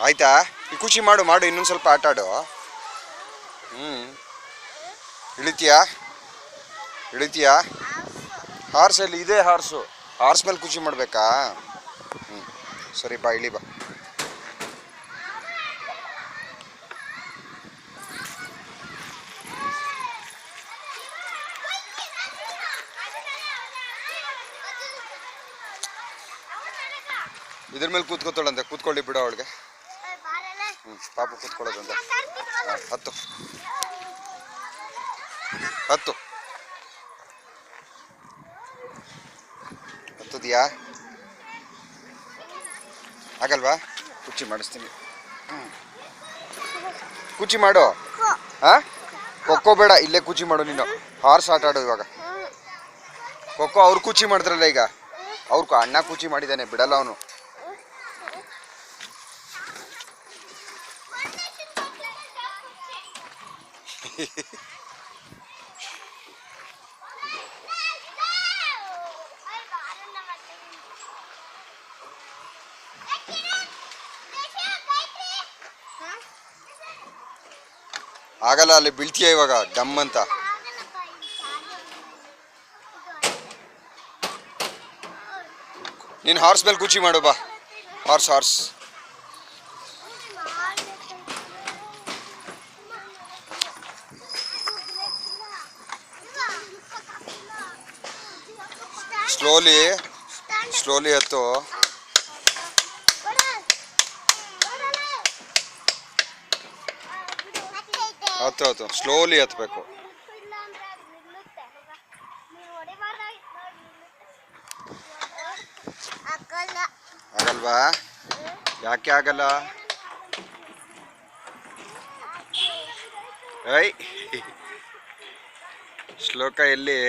ಆಯ್ತಾ? ಈ ಖುಷಿ ಮಾಡು ಮಾಡು, ಇನ್ನೊಂದು ಸ್ವಲ್ಪ ಆಟ ಆಡು. ಇಳಿತೀಯಾ? ಇಳಿತೀಯಾ? ಹಾರ್ಸಲ್ಲಿ ಇದೆ, ಹಾರ್ಸ್ ಮೇಲೆ ಖುಷಿ ಮಾಡಬೇಕಾ? ಸರಿ ಬಾ, ಇಳಿ ಬಾ. ಇದ್ರ ಮೇಲೆ ಕೂತ್ಕೋತಾಳಂತೆ, ಕೂತ್ಕೊಳ್ಳಿ ಬಿಡು ಅವಳಿಗೆ. ಪಾಪು ಕೂತ್ಕೊಳ್ಳೋದಂತೆ. ಹತ್ತು ಹತ್ತು ಹತ್ತದಿಯಾ? ಆಗಲ್ವಾ? ಕುಚ್ಚಿ ಮಾಡಿಸ್ತೀನಿ. ಕುಚ್ಚಿ ಮಾಡು. ಹಾ, ಖೋಖೋ ಬೇಡ, ಇಲ್ಲೇ ಕುಚ್ಚಿ ಮಾಡು ನೀನು. ಹಾರ್ಸ್ ಆಟ ಆಡು ಇವಾಗ. ಖೋಖೋ ಅವ್ರು ಕುಚ್ಚಿ ಮಾಡಿದ್ರಲ್ಲ ಈಗ, ಅವ್ರು ಅಣ್ಣ ಕುಚ್ಚಿ ಮಾಡಿದ್ದಾನೆ, ಬಿಡಲ್ಲ ಅವನು. ಆಗಲ್ಲ, ಅಲ್ಲಿ ಬೀಳ್ತೀಯ ಇವಾಗ ಡಮ್ ಅಂತ. ನೀನು ಹಾರ್ಸ್ ಮೇಲೆ ಕುಚ್ಚಿ ಮಾಡು ಬಾ. ಹಾರ್ಸ್ ಸ್ಲೋಲಿ ಹತ್ತು. ಹತ್ತು ಸ್ಲೋಲಿ ಹತ್ಬೇಕು. ಆಗಲ್ವಾ? ಯಾಕೆ ಆಗಲ್ಲ? ಶ್ಲೋಕ ಎಲ್ಲಿ?